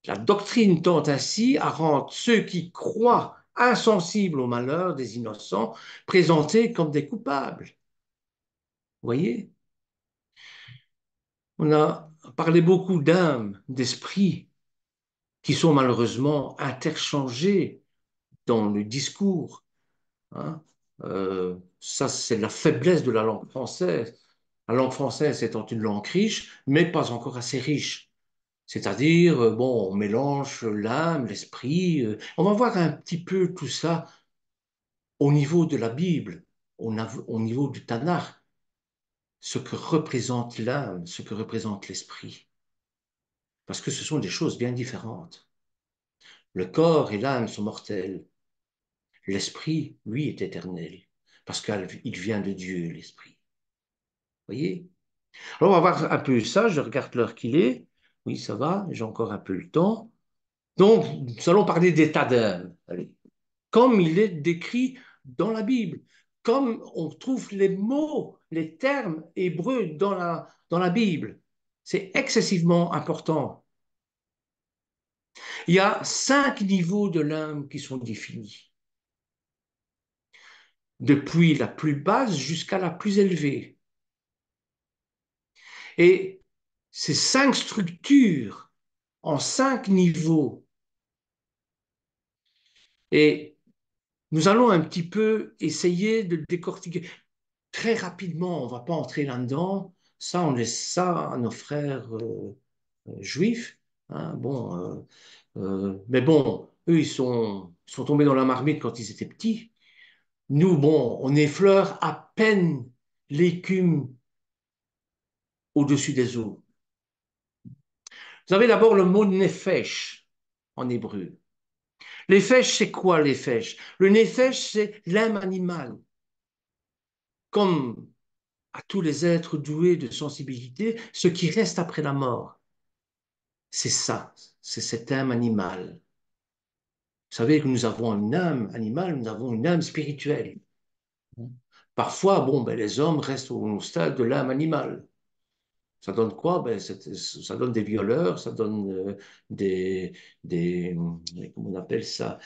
La doctrine tend ainsi à rendre ceux qui croient insensibles au malheur des innocents présentés comme des coupables. Vous voyez? On a parlé beaucoup d'âmes, d'esprits qui sont malheureusement interchangés dans le discours. Hein. Ça, c'est la faiblesse de la langue française. La langue française étant une langue riche, mais pas encore assez riche. C'est-à-dire, bon, on mélange l'âme, l'esprit. On va voir un petit peu tout ça au niveau de la Bible, au niveau du Tanakh, ce que représente l'âme, ce que représente l'esprit. Parce que ce sont des choses bien différentes. Le corps et l'âme sont mortels. L'esprit, lui, est éternel. Parce qu'il vient de Dieu, l'esprit. Vous voyez? Alors, on va voir un peu ça. Je regarde l'heure qu'il est. Oui, ça va, j'ai encore un peu le temps. Donc, nous allons parler d'état d'âme. Allez. Comme il est décrit dans la Bible, comme on trouve les mots, les termes hébreux dans la Bible. C'est excessivement important. Il y a 5 niveaux de l'âme qui sont définis, depuis la plus basse jusqu'à la plus élevée. Et ces 5 structures en 5 niveaux. Et nous allons un petit peu essayer de décortiquer. Très rapidement, on ne va pas entrer là-dedans. Ça, on laisse ça à nos frères juifs. Hein, bon, mais bon, eux, ils sont tombés dans la marmite quand ils étaient petits. Nous, bon, on effleure à peine l'écume au-dessus des eaux. Vous avez d'abord le mot nefesh en hébreu. Nefesh, c'est quoi nefesh? Le nefesh, c'est l'âme animale. Comme à tous les êtres doués de sensibilité, ce qui reste après la mort, c'est ça, c'est cette âme animale. Vous savez que nous avons une âme animale, nous avons une âme spirituelle. Parfois, bon, ben, les hommes restent au stade de l'âme animale. Ça donne quoi? Ben, ça donne des violeurs, ça donne des, comment on appelle ça?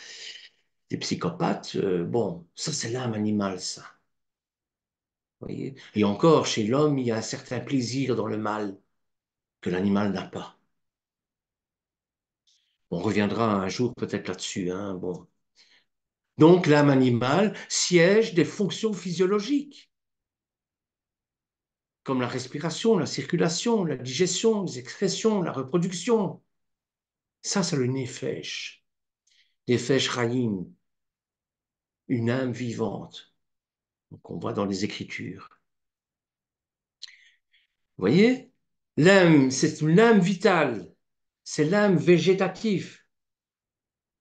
Des psychopathes. Bon, ça, c'est l'âme animale, ça. Vous voyez? Et encore, chez l'homme, il y a un certain plaisir dans le mal que l'animal n'a pas. On reviendra un jour peut-être là-dessus, hein, bon. Donc, l'âme animale siège des fonctions physiologiques, comme la respiration, la circulation, la digestion, les excrétions, la reproduction. Ça, c'est le nefesh. Nefesh Chaim, une âme vivante, qu'on voit dans les Écritures. Vous voyez? L'âme, c'est une âme vitale. C'est l'âme végétative.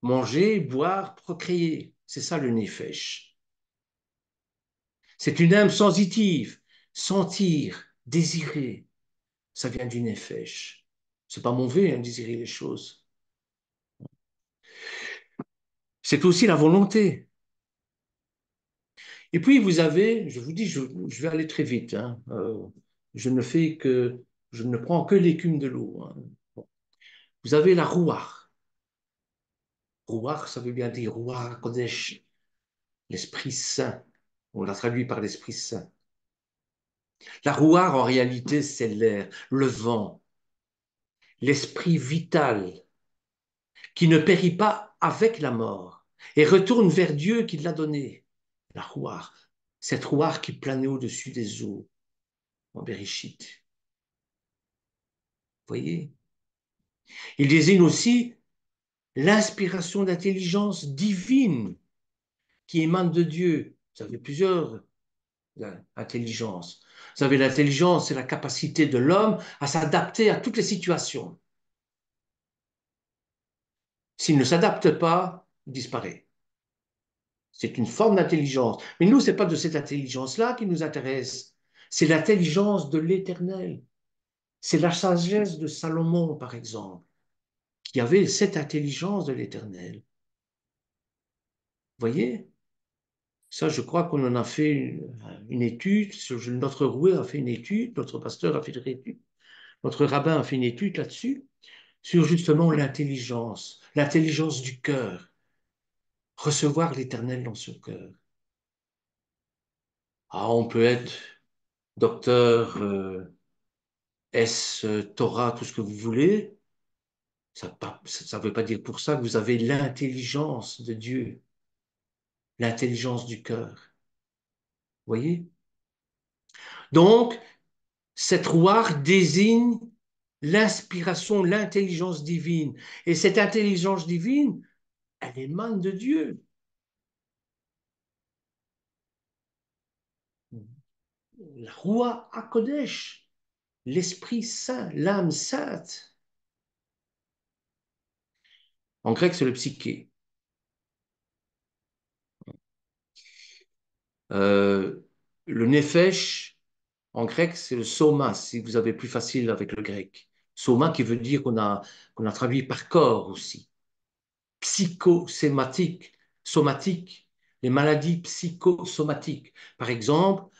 Manger, boire, procréer. C'est ça le nefesh. C'est une âme sensitive. Sentir, désirer. Ça vient du nefesh. C'est pas mauvais, hein, désirer les choses. C'est aussi la volonté. Et puis vous avez, je vous dis, je vais aller très vite, hein. Je ne fais que, je ne prends que l'écume de l'eau, hein. Bon. Vous avez la rouah. Rouah, ça veut bien dire rouah Kodesh, l'Esprit Saint. On l'a traduit par l'Esprit Saint. La rouah, en réalité, c'est l'air, le vent, l'esprit vital qui ne périt pas avec la mort et retourne vers Dieu qui l'a donné. La rouah, cette rouah qui planait au-dessus des eaux en Bereshit. Vous voyez? Il désigne aussi l'inspiration d'intelligence divine qui émane de Dieu. Vous avez plusieurs intelligences. Vous avez l'intelligence, c'est la capacité de l'homme à s'adapter à toutes les situations. S'il ne s'adapte pas, il disparaît. C'est une forme d'intelligence. Mais nous, ce n'est pas de cette intelligence-là qui nous intéresse. C'est l'intelligence de l'Éternel. C'est la sagesse de Salomon, par exemple, qui avait cette intelligence de l'Éternel. Vous voyez? Ça, je crois qu'on en a fait une étude. Notre roué a fait une étude, notre pasteur a fait une étude, notre rabbin a fait une étude là-dessus, sur justement l'intelligence du cœur, recevoir l'Éternel dans son cœur. Ah, on peut être docteur Torah, tout ce que vous voulez. Ça ne veut pas dire pour ça que vous avez l'intelligence de Dieu, l'intelligence du cœur. Vous voyez? Donc, cette rouar désigne l'inspiration, l'intelligence divine. Et cette intelligence divine, elle émane de Dieu. La Roi HaKodesh, l'Esprit Saint, l'âme sainte. En grec, c'est le psyché. Euh, le Nefesh, en grec, c'est le soma, si vous avez plus facile avec le grec. Soma qui veut dire qu'on a traduit par corps aussi. Psychosomatique, somatique, les maladies psychosomatiques. Par exemple,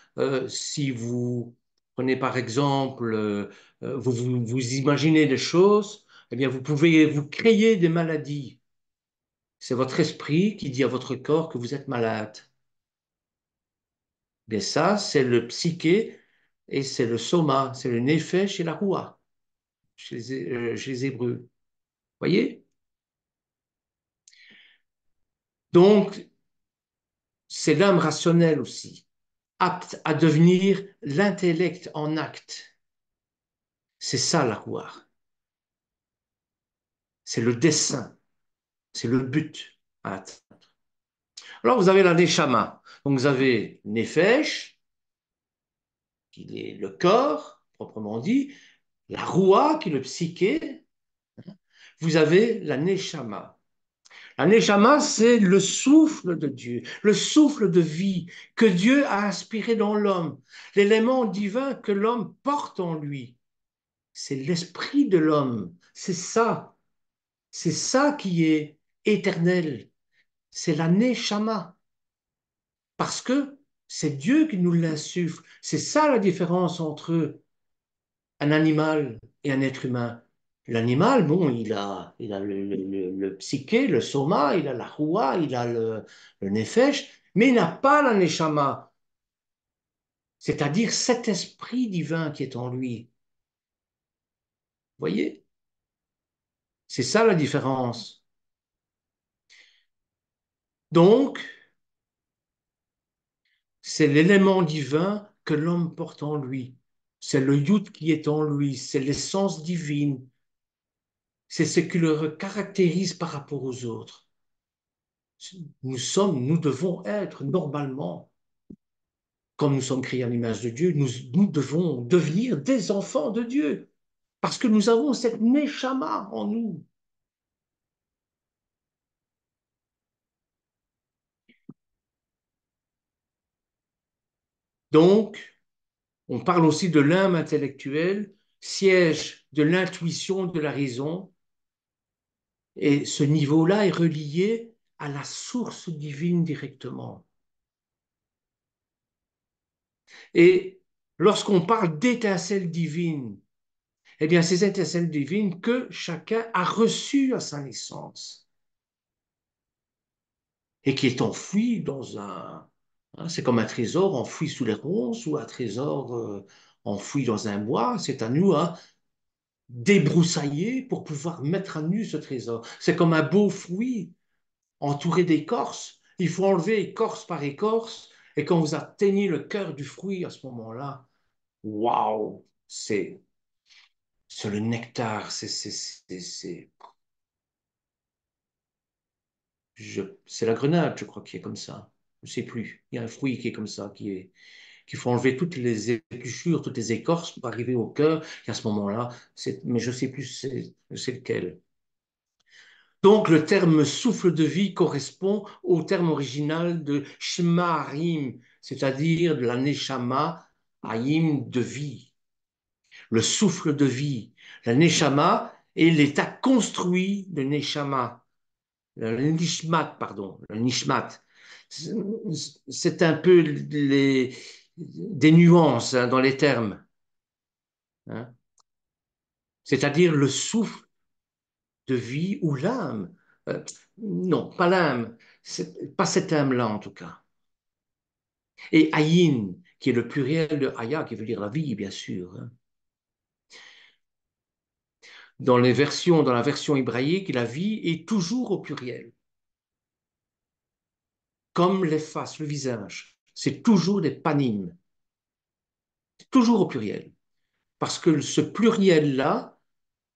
si vous prenez par exemple, vous imaginez des choses, eh bien vous pouvez vous créer des maladies. C'est votre esprit qui dit à votre corps que vous êtes malade. Bien ça, c'est le psyché et c'est le soma, c'est le nefesh et la roua chez les Hébreux. Voyez? Donc, c'est l'âme rationnelle aussi, apte à devenir l'intellect en acte. C'est ça la roua. C'est le dessein, c'est le but à atteindre. Alors, vous avez la neshama. Donc, vous avez nefesh, qui est le corps, proprement dit, la roua, qui est le psyché. Vous avez la neshama. La neshama, c'est le souffle de Dieu, le souffle de vie que Dieu a inspiré dans l'homme, l'élément divin que l'homme porte en lui. C'est l'esprit de l'homme. C'est ça. C'est ça qui est éternel. C'est la neshama. Parce que c'est Dieu qui nous l'insuffle. C'est ça la différence entre un animal et un être humain. L'animal, bon, il a le psyché, le soma, il a la roua, il a le nefesh, mais il n'a pas la neshama, c'est-à-dire cet esprit divin qui est en lui. Vous voyez? C'est ça la différence. Donc, c'est l'élément divin que l'homme porte en lui. C'est le yud qui est en lui, c'est l'essence divine. C'est ce qui le caractérise par rapport aux autres. Nous devons être normalement, comme nous sommes créés à l'image de Dieu, nous devons devenir des enfants de Dieu. Parce que nous avons cette neshama en nous. Donc, on parle aussi de l'âme intellectuelle, siège de l'intuition, de la raison, et ce niveau-là est relié à la source divine directement. Et lorsqu'on parle d'étincelles divines, eh bien, ces étincelles divines que chacun a reçues à sa naissance et qui est enfouie dans un... Hein, c'est comme un trésor enfoui sous les ronces ou un trésor enfoui dans un bois. C'est à nous, hein, débroussailler pour pouvoir mettre à nu ce trésor. C'est comme un beau fruit entouré d'écorce. Il faut enlever écorce par écorce. Et quand vous atteignez le cœur du fruit à ce moment-là, waouh, c'est le nectar. C'est la grenade, je crois, qui est comme ça. Je ne sais plus. Il y a un fruit qui est comme ça, qu'il faut enlever toutes les épluchures, toutes les écorces pour arriver au cœur. Et à ce moment-là, mais je ne sais plus c'est lequel. Donc, le terme souffle de vie correspond au terme original de Shema Harim, c'est-à-dire de la Neshama Haim de vie, le souffle de vie. La Neshama est l'état construit de Neshama, le Nishmat, pardon, le Nishmat. C'est un peu des nuances, hein, dans les termes, hein. C'est-à-dire le souffle de vie ou l'âme. Non, pas l'âme, pas cette âme-là en tout cas. Et Ayin, qui est le pluriel de Aya, qui veut dire la vie, bien sûr, hein. Dans la version hébraïque, la vie est toujours au pluriel, comme les faces, le visage. C'est toujours des panim, toujours au pluriel. Parce que ce pluriel-là,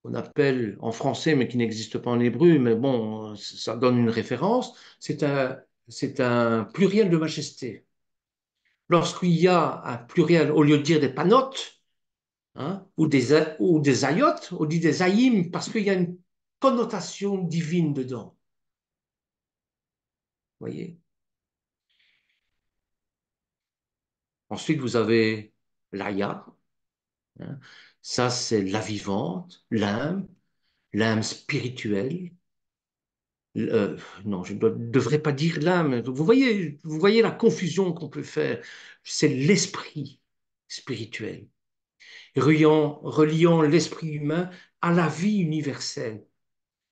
on appelle en français, mais qui n'existe pas en hébreu, mais bon, ça donne une référence, c'est un pluriel de majesté. Lorsqu'il y a un pluriel, au lieu de dire des panotes, hein, ou des ayotes, on dit des ayim, parce qu'il y a une connotation divine dedans. Voyez. Ensuite, vous avez l'aya, hein. Ça, c'est la vivante, l'âme spirituelle. Non, je ne devrais pas dire l'âme. Vous voyez la confusion qu'on peut faire. C'est l'esprit spirituel, reliant l'esprit humain à la vie universelle,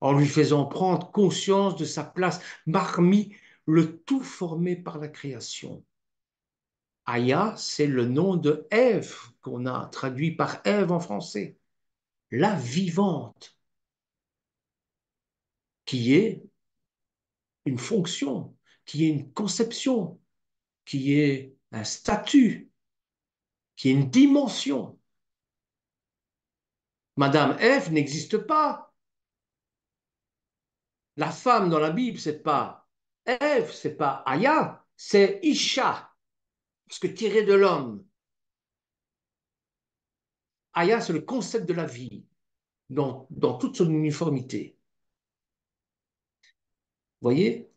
en lui faisant prendre conscience de sa place parmi le tout formé par la création. Aya, c'est le nom de Ève qu'on a traduit par Ève en français, la vivante, qui est une fonction, qui est une conception, qui est un statut, qui est une dimension. Madame Ève n'existe pas. La femme dans la Bible, c'est pas Ève, c'est pas Aya, c'est Isha, parce que tiré de l'homme. Aya, c'est le concept de la vie, dans toute son uniformité. Vous voyez?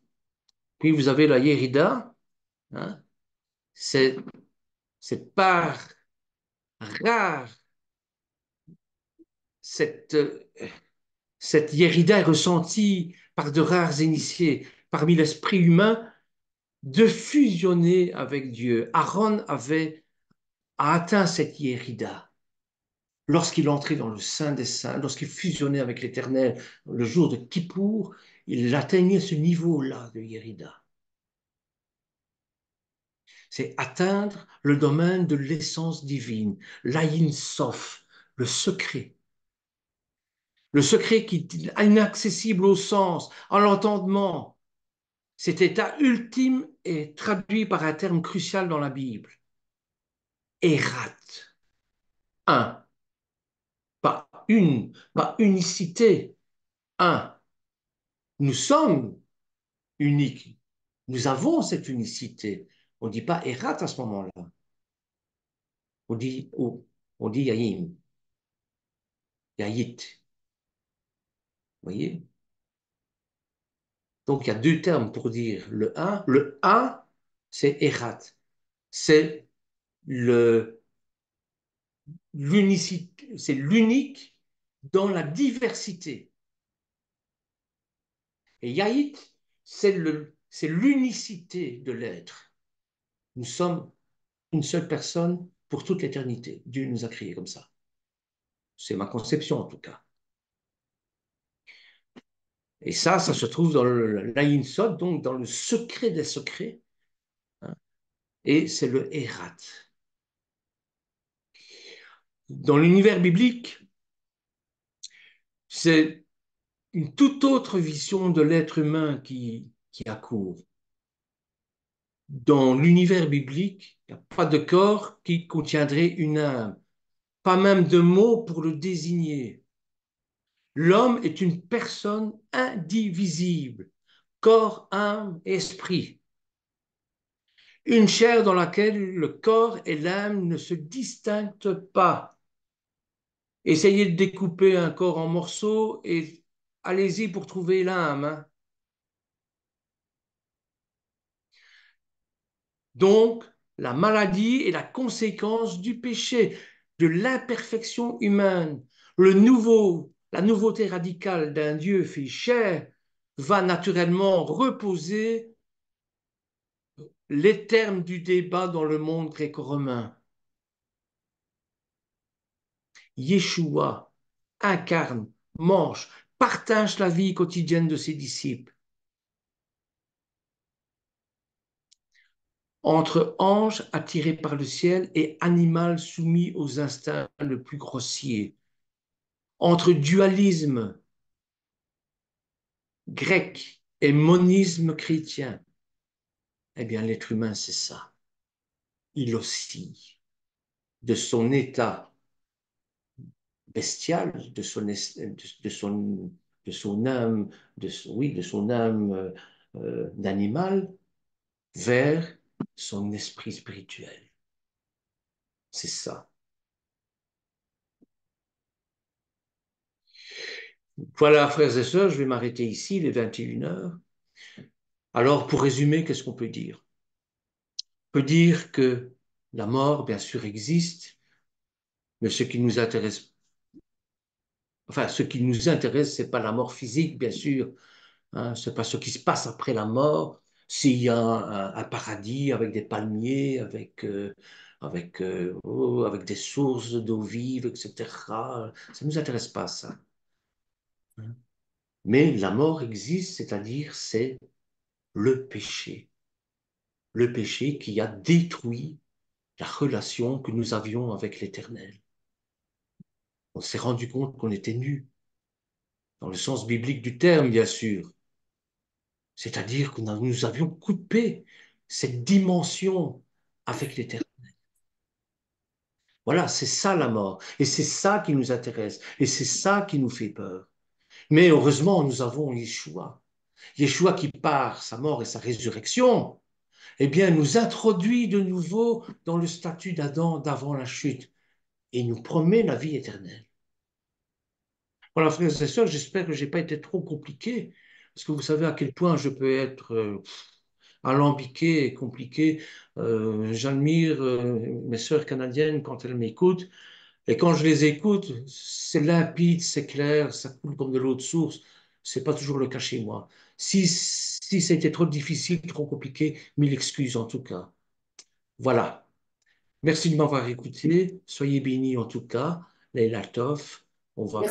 Puis vous avez la Yérida, hein? C'est par rare, cette, cette Yérida est ressentie par de rares initiés parmi l'esprit humain de fusionner avec Dieu. Aaron a atteint cette Yérida lorsqu'il entrait dans le Saint des Saints, lorsqu'il fusionnait avec l'Éternel le jour de Kippour, il atteignait ce niveau-là de Yérida. C'est atteindre le domaine de l'essence divine, l'Aïn Sof, le secret. Le secret qui est inaccessible au sens, à l'entendement. Cet état ultime est traduit par un terme crucial dans la Bible. Erat. Un. Pas unicité. Un. Nous sommes uniques. Nous avons cette unicité. On ne dit pas Erat à ce moment-là. On dit Yahim. Yahit. Vous voyez? Donc, il y a deux termes pour dire le un. Le un, c'est Erat. C'est le, l'unicité, c'est l'unique dans la diversité. Et Yahit, c'est l'unicité de l'être. Nous sommes une seule personne pour toute l'éternité. Dieu nous a créés comme ça. C'est ma conception en tout cas. Et ça se trouve dans l'Ayin Sod, donc dans le secret des secrets. Hein, et c'est le Erat. Dans l'univers biblique, c'est une toute autre vision de l'être humain qui accourt. Dans l'univers biblique, il n'y a pas de corps qui contiendrait une âme, pas même de mots pour le désigner. L'homme est une personne indivisible, corps, âme, esprit. Une chair dans laquelle le corps et l'âme ne se distinguent pas. Essayez de découper un corps en morceaux et allez-y pour trouver l'âme. Hein. Donc, la maladie est la conséquence du péché, de l'imperfection humaine. La nouveauté radicale d'un Dieu fait chair va naturellement reposer les termes du débat dans le monde gréco-romain. Yeshua incarne, mange, partage la vie quotidienne de ses disciples. Entre ange attiré par le ciel et animal soumis aux instincts le plus grossiers. Entre dualisme grec et monisme chrétien. Eh bien, l'être humain, c'est ça. Il oscille de son état bestial, de son âme, oui, de son âme d'animal, vers son esprit spirituel. C'est ça. Voilà, frères et sœurs, je vais m'arrêter ici, il est 21 heures. Alors, pour résumer, qu'est-ce qu'on peut dire? On peut dire que la mort, bien sûr, existe, mais ce qui nous intéresse, enfin, ce qui nous intéresse, c'est pas la mort physique, bien sûr, hein, c'est pas ce qui se passe après la mort, s'il y a un paradis avec des palmiers, avec des sources d'eau vive, etc. Ça nous intéresse pas, ça. Hein. Mais la mort existe, c'est-à-dire c'est le péché qui a détruit la relation que nous avions avec l'Éternel. On s'est rendu compte qu'on était nus, dans le sens biblique du terme, bien sûr. C'est-à-dire que nous avions coupé cette dimension avec l'Éternel. Voilà, c'est ça la mort. Et c'est ça qui nous intéresse. Et c'est ça qui nous fait peur. Mais heureusement, nous avons Yeshua. Yeshua qui, par sa mort et sa résurrection, eh bien, nous introduit de nouveau dans le statut d'Adam d'avant la chute et nous promet la vie éternelle. Voilà, frères et sœurs, j'espère que je n'ai pas été trop compliqué, parce que vous savez à quel point je peux être alambiqué et compliqué. J'admire mes sœurs canadiennes quand elles m'écoutent, et quand je les écoute, c'est limpide, c'est clair, ça coule comme de l'eau de source. C'est pas toujours le cas chez moi. Si c'était trop difficile, trop compliqué, mille excuses en tout cas. Voilà. Merci de m'avoir écouté. Soyez bénis en tout cas. Leila Tov. On va